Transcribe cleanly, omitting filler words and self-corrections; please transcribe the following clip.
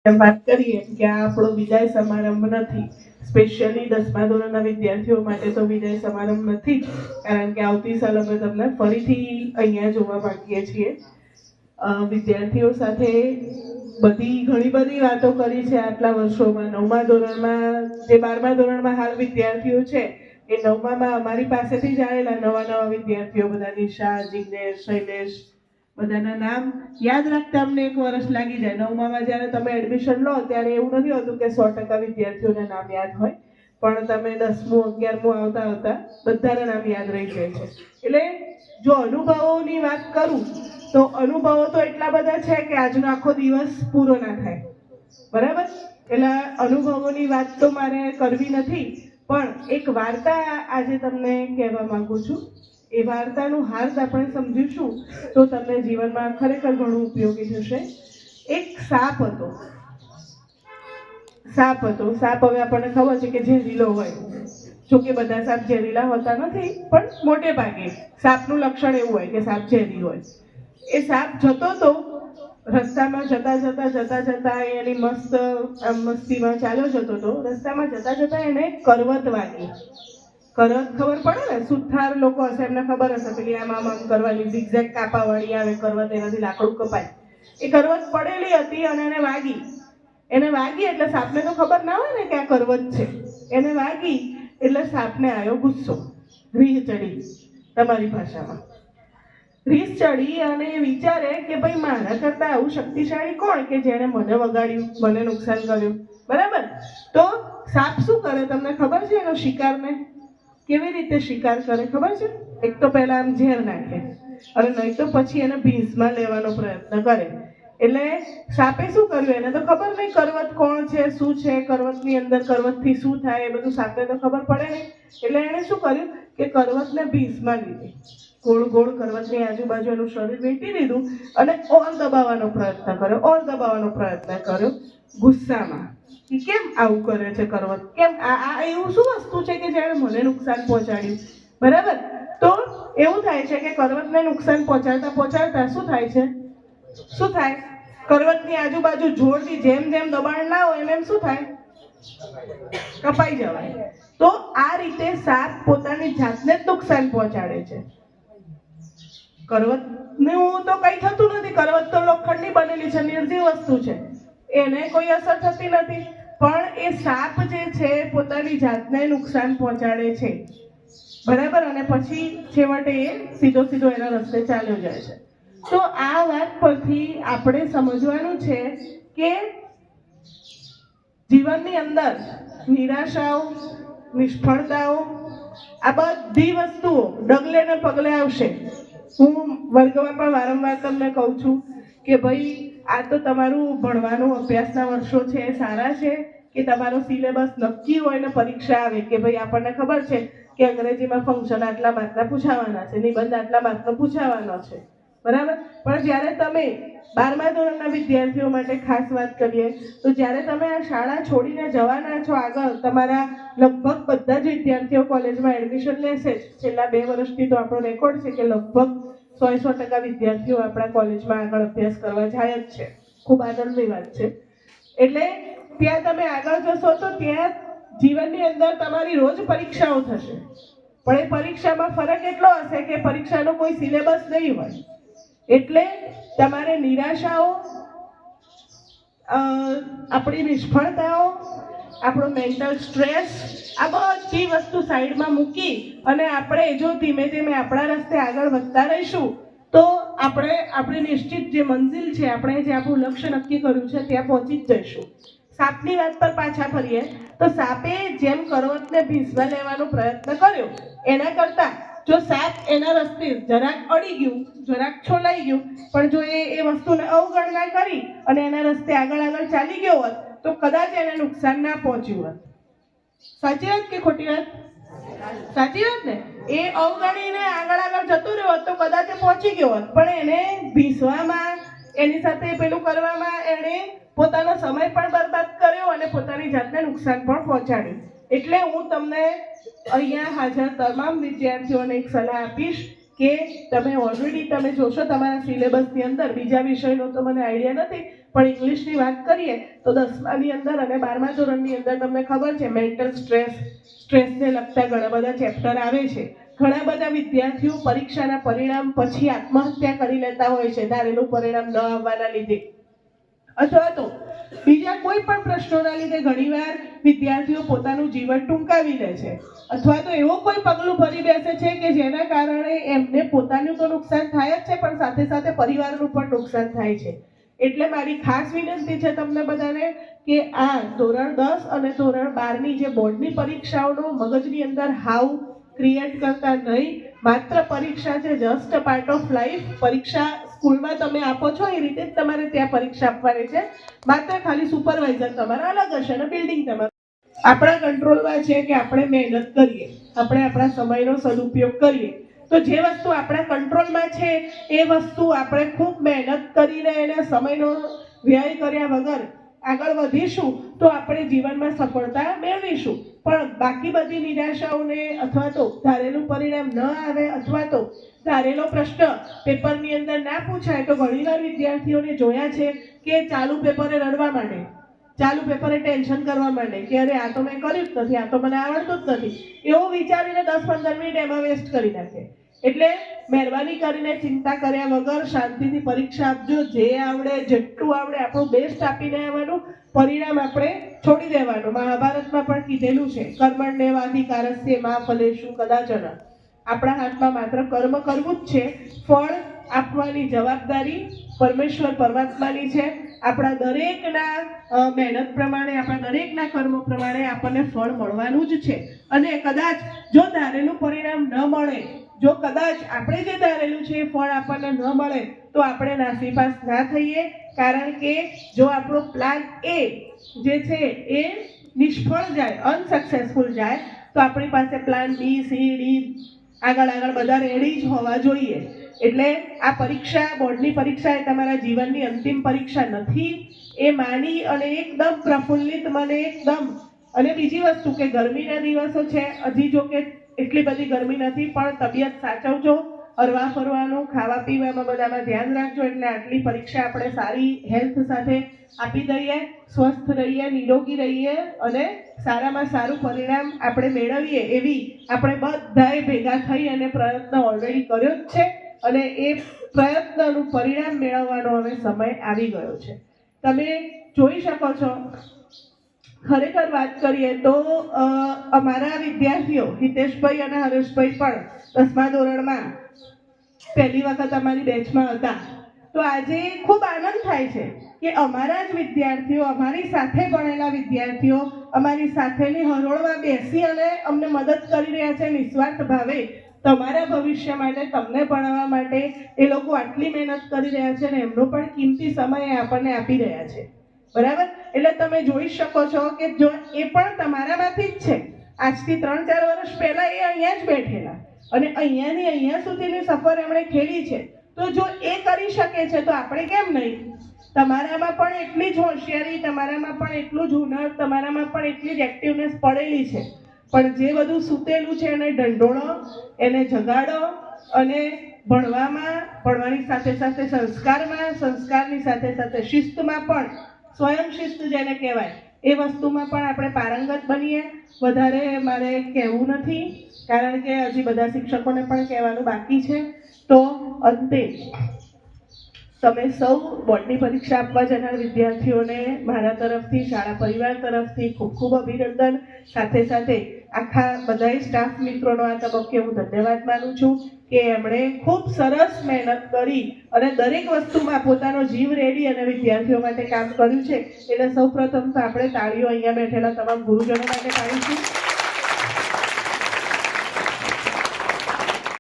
વાત કરીએ કે આ આપણો વિદાય સમારંભ નથી. સ્પેશિયલી 10મા ધોરણના વિદ્યાર્થીઓ માટે તો વિદાય સમારંભ નથી જ, કારણ કે આવતી સાલ અમે તમને ફરીથી અહીંયા જોવા માંગીએ છીએ. વિદ્યાર્થીઓ સાથે ઘણી બધી વાતો કરી છે આટલા વર્ષોમાં. 9મા ધોરણમાં જે 12મા ધોરણમાં હાલ વિદ્યાર્થીઓ છે એ 9મામાં અમારી પાસેથી જ આવેલા નવા વિદ્યાર્થીઓ, બધા નિશા, જિગ્નેશ, શૈલેષ, બધાના નામ યાદ રાખતા અમને 1 વર્ષ લાગી જાય. 9મામાં જ્યારે તમે એડમિશન લો ત્યારે એવું નથી હોતું કે 100% વિદ્યાર્થીઓના નામ યાદ હોય, પણ તમે 10મું 11મું આવતા બધાના નામ યાદ રહી જાય છે. એટલે જો અનુભવોની વાત કરું તો અનુભવો તો એટલા બધા છે કે આજનો આખો દિવસ પૂરો ના થાય, બરાબર? એટલે અનુભવોની વાત તો મારે કરવી નથી, પણ એક વાર્તા આજે તમને કહેવા માંગુ છું. એ વાર્તાનું હાર્દ આપણે સમજીશું તો તમને જીવનમાં ખરેખર ઘણું ઉપયોગી થશે. એક સાપ હતો. સાપ હવે આપણને ખબર છે કે ઝેરીલો હોય. જોકે બધા સાપ ઝેરીલા હોતા નથી, પણ મોટે ભાગે સાપનું લક્ષણ એવું હોય કે સાપ ઝેરી હોય. એ સાપ જતો તો રસ્તામાં જતા એની મસ્તીમાં ચાલ્યો જતો હતો. રસ્તામાં જતા એને કરવત વાગી. કરવત ખબર પડે ને, સુથાર લોકો હશે એમને ખબર હશે, પેલી આમ કરવાની ઝિગઝેગ કાપા વાળી આવે કરવત, એનાથી લાકડું કપાય. એ કરવત પડેલી હતી અને એને વાગી એટલે સાપને તો ખબર ના હોય ને કે આ કરવત છે. એને વાગી એટલે સાપને આવ્યો ગુસ્સો, રીહ ચડી, તમારી ભાષામાં રીસ ચડી, અને એ વિચારે કે ભાઈ મારા કરતા આવું શક્તિશાળી કોણ કે જેને મને વગાડ્યું, મને નુકસાન કર્યું, બરાબર? તો સાપ શું કરે તમને ખબર છે? એનો શિકારને કેવી રીતે શિકાર કરે ખબર છે? એક તો પહેલા આમ ઝેર નાખે, અને નહીં તો પછી એને ભીંસમાં લેવાનો પ્રયત્ન કરે. એટલે સાપે શું કર્યું? એને તો ખબર નહીં કરવત કોણ છે, શું છે, કરવતની અંદર કરવતથી શું થાય, એ બધું સાપને તો ખબર પડે નહીં. એટલે એને શું કર્યું કે કરવતને ભીંસમાં લીધી, ગોળ ગોળ કરવતની આજુબાજુ એનું શરીર વીંટી દીધું અને ઓર દબાવવાનો પ્રયત્ન કર્યો ગુસ્સામાં. કેમ આવું કરે છે કરવત? કેમ આ એવું શું વસ્તુ છે કે જેણે મને નુકસાન પહોંચાડ્યું, બરાબર? તો એવું થાય છે કે કરવતને નુકસાન પહોંચાડતા શું થાય? કરવતની આજુબાજુ જોરથી જેમ દબાણ લાવો એમ શું થાય? કપાઈ જવાય. તો આ રીતે સાપ પોતાની જાતને જ નુકસાન પહોંચાડે છે. કરવતનું તો કઈ થતું નથી, કરવત તો લોખંડની બનેલી છે, નિર્જીવ વસ્તુ છે, એને કોઈ અસર થતી નથી. પણ એ સાપ જે છે પોતાની જાતને નુકસાન પહોંચાડે છે, બરાબર? અને પછી છેવટે એ સીધો એના રસ્તે ચાલ્યો જાય છે. તો આ વાત પરથી આપણે સમજવાનું છે કે જીવનની અંદર નિરાશાઓ, નિષ્ફળતાઓ, આ બધી વસ્તુઓ ડગલે ને પગલે આવશે. હું વર્ગમાં પણ વારંવાર તમને કહું છું કે ભાઈ આ તો તમારું ભણવાનું અભ્યાસના વર્ષો છે, સારા છે કે તમારો સિલેબસ નક્કી હોય ને પરીક્ષા આવે કે ભાઈ આપણને ખબર છે કે અંગ્રેજીમાં ફંક્શન આટલા માર્કના પૂછાવાના છે, નિબંધ આટલા માર્કનો પૂછાવાનો છે, બરાબર? પણ જ્યારે તમે 12મા ધોરણના વિદ્યાર્થીઓ માટે ખાસ વાત કરીએ તો જ્યારે તમે આ શાળા છોડીને જવાના છો આગળ, તમારા લગભગ બધા જ વિદ્યાર્થીઓ કોલેજમાં એડમિશન લેશે. છેલ્લા 2 વર્ષથી તો આપણો રેકોર્ડ છે કે લગભગ 100% વિદ્યાર્થીઓ આપણા કોલેજમાં આગળ અભ્યાસ કરવા જાય જ છે. ખૂબ આનંદની વાત છે. એટલે ત્યાં તમે આગળ જશો તો ત્યાં જીવનની અંદર તમારી રોજ પરીક્ષાઓ થશે, પણ એ પરીક્ષામાં ફરક એટલો હશે કે પરીક્ષાનો કોઈ સિલેબસ નહીં હોય. એટલે તમારે નિરાશાઓ, આપણી નિષ્ફળતાઓ, આપણો મેન્ટલ સ્ટ્રેસ, આ બધી વસ્તુ સાઈડમાં મૂકી અને આપણે જો ધીમે આપણા રસ્તે આગળ વધતા રહીશું તો આપણે આપણી નિશ્ચિત જે મંજિલ છે, આપણે જે આપણું લક્ષ્ય નક્કી કર્યું છે ત્યાં પહોંચી જ જઈશું. સાપની વાત પર પાછા ફરીએ તો સાપે જેમ કરવતને ભીંસમાં લેવાનો પ્રયત્ન કર્યો, એના કરતા જો સાપ એના રસ્તે જરાક અડી ગયું, જરાક છોલાઈ ગયું, પણ જો એ વસ્તુને અવગણના કરી અને એના રસ્તે આગળ ચાલી ગયો હોત તો કદાચ એને નુકસાન ના પહોંચ્યું હોત. સાચી વાત કે ખોટી વાત? સાચી વાત ને? એ અવગણીને આગળ જતો રહ્યો હોત તો કદાચ એ પહોંચી ગયો હોત, પણ એને ભીંસવામાં, એની સાથે પેલું કરવામાં એને પોતાનો સમય પણ બરબાદ કર્યો અને પોતાની જાતને નુકસાન પણ પહોંચાડ્યું. એટલે હું તમને અહીંયા હાજર તમામ વિદ્યાર્થીઓને એક સલાહ આપીશ કે તમે ઓલરેડી તમે જોશો તમારા સિલેબસની અંદર બીજા વિષયનો તો મને આઈડિયા નથી, પણ ઇંગ્લિશની વાત કરીએ તો 10માની અંદર અને 12મા ધોરણની અંદર તમને ખબર છે મેન્ટલ સ્ટ્રેસને લગતા ઘણા બધા ચેપ્ટર આવે છે. ઘણા બધા વિદ્યાર્થીઓ પરીક્ષાના પરિણામ પછી આત્મહત્યા કરી લેતા હોય છે ધારેલું પરિણામ ન આવવાના લીધે, અથવા તો બીજા કોઈ પણ પ્રશ્નોના લીધે ઘણીવાર વિદ્યાર્થીઓ પોતાનું જીવન ટૂંકાવી લે છે, અથવા તો એવો કોઈ પગલું ભરી બેસે છે કે જેના કારણે એમને પોતાનું તો નુકસાન થાય જ છે પણ સાથે સાથે પરિવારનું પણ નુકસાન થાય છે. એટલે મારી ખાસ વિનંતી છે તમને બધાને કે આ ધોરણ 10 અને ધોરણ 12ની જે બોર્ડની પરીક્ષાઓનો મગજની અંદર હાવ ક્રિએટ કરતા નહીં, માત્ર પરીક્ષા છે જસ્ટ પાર્ટ ઓફ લાઈફ. પરીક્ષા સ્કૂલમાં તમે આપો છો એ રીતે જ તમારે ત્યાં પરીક્ષા આપવાની છે, માત્ર ખાલી સુપરવાઇઝર તમારા અલગ હશે અને બિલ્ડિંગ તમારું. આપણા કંટ્રોલમાં છે કે આપણે મહેનત કરીએ, આપણે આપણા સમયનો સદુપયોગ કરીએ. તો જે વસ્તુ આપણા કંટ્રોલમાં છે એ વસ્તુ આપણે ખૂબ મહેનત કરીને એને સમયનો વ્યય કર્યા વગર આગળ વધીશું તો આપણે જીવનમાં સફળતા મેળવીશું. પણ બાકી બધી નિરાશાઓને અથવા તો ધારેલું પરિણામ ન આવે અથવા તો ધારેલો પ્રશ્ન પેપરની અંદર ના પૂછાય તો ઘણીવાર વિદ્યાર્થીઓને જોયા છે કે ચાલુ પેપરે રડવા માંડે, ચાલુ પેપરે ટેન્શન કરવા માંડે કે અરે આ તો મેં કર્યું જ નથી, આ તો મને આવડતું જ નથી, એવું વિચારીને 10-15 મિનિટ એમાં વેસ્ટ કરી નાખે. એટલે મહેરબાની કરીને ચિંતા કર્યા વગર શાંતિથી પરીક્ષા આપજો. જે આવડે જેટલું આવડે આપણું બેસ્ટ આપીને આવવાનું, પરિણામ આપણે છોડી દેવાનું. મહાભારતમાં પણ કીધેલું છે કર્મણ્યેવાધિકારસ્ય મા ફલેષુ કદાચન. આપણા હાથમાં માત્ર કર્મ કરવું જ છે, ફળ આપવાની જવાબદારી પરમેશ્વર પરમાત્માની છે. આપણા દરેકના મહેનત પ્રમાણે, આપણા દરેકના કર્મો પ્રમાણે આપણને ફળ મળવાનું જ છે. અને કદાચ જો ધારેલું પરિણામ ન મળે, જો કદાચ આપણે જે ધારેલું છે એ ફળ આપણને ન મળે તો આપણે નાસીપાસ ના થઈએ, કારણ કે જો આપણો પ્લાન એ જે છે એ નિષ્ફળ જાય, અનસક્સેસફુલ જાય, તો આપણી પાસે પ્લાન બી, સી, ડી આગળ બધા રેડી જ હોવા જોઈએ. એટલે આ પરીક્ષા, બોર્ડની પરીક્ષા એ તમારા જીવનની અંતિમ પરીક્ષા નથી એ માની અને એકદમ પ્રફુલ્લિત મને એકદમ. અને બીજી વસ્તુ કે ગરમીના દિવસો છે, હજી જો કે એટલી બધી ગરમી નથી, પણ તબિયત સાચવજો, હરવા ફરવાનું, ખાવા પીવામાં બધામાં ધ્યાન રાખજો. એટલે આટલી પરીક્ષા આપણે સારી હેલ્થ સાથે આપી દઈએ, સ્વસ્થ રહીએ, નિરોગી રહીએ અને સારામાં સારું પરિણામ આપણે મેળવીએ એવી આપણે બધાએ ભેગા થઈ અને પ્રયત્ન ઓલરેડી કર્યો જ છે અને એ પ્રયત્નનું પરિણામ મેળવવાનો હવે સમય આવી ગયો છે. તમે જોઈ શકો છો, ખરેખર વાત કરીએ તો અમારા વિદ્યાર્થીઓ હિતેશભાઈ અને હરેશભાઈ પણ 10મા ધોરણમાં પહેલી વખત અમારી બેચમાં હતા. તો આજે ખૂબ આનંદ થાય છે કે અમારા જ વિદ્યાર્થીઓ, અમારી સાથે ભણેલા વિદ્યાર્થીઓ અમારી સાથેની હરોળમાં બેસી અને અમને મદદ કરી રહ્યા છે નિસ્વાર્થ ભાવે. તમારા ભવિષ્ય માટે, તમને ભણાવવા માટે એ લોકો આટલી મહેનત કરી રહ્યા છે અને એમનો પણ કિંમતી સમય આપણને આપી રહ્યા છે. બરાબર? એટલે તમે જોઈ શકો છો કે જો એ પણ તમારામાંથી જ છે. આજથી 3-4 વર્ષ પહેલા એ અહીંયા જ બેઠેલા અને અહીંયાની અહીંયા સુધીની સફર એમણે ખેડી છે. તો જો એ કરી શકે છે તો આપણે કેમ નહીં? તમારામાં પણ એટલી જ હોશિયારી, તમારામાં પણ એટલું જ હુનર, તમારામાં પણ એટલી જ એક્ટિવનેસ પડેલી છે. પણ જે બધું સૂતેલું છે એને ઢંઢોળો, એને જગાડો અને ભણવાની સાથે સાથે સંસ્કારમાં, સંસ્કારની સાથે સાથે શિસ્તમાં પણ, સ્વયં શિસ્ત જેને કહેવાય એ વસ્તુમાં પણ આપણે પારંગત બનીએ. વધારે મારે કહેવું નથી કારણ કે હજી બધા શિક્ષકોને પણ કહેવાનું બાકી છે. તો અંતે તમે સૌ બોર્ડની પરીક્ષા આપવા જનાર વિદ્યાર્થીઓને મારા તરફથી, શાળા પરિવાર તરફથી ખૂબ ખૂબ અભિનંદન. સાથે સાથે આખા બધા સ્ટાફ મિત્રોનો આ તબક્કે હું ધન્યવાદ માનું છું કે એમણે ખૂબ સરસ મહેનત કરી અને દરેક વસ્તુમાં પોતાનો જીવ રેડી અને વિદ્યાર્થીઓ માટે કામ કર્યું છે. એટલે સૌપ્રથમ તો આપણે તાળીઓ અહીંયા બેઠેલા તમામ ગુરુજનો માટે પાડીશું.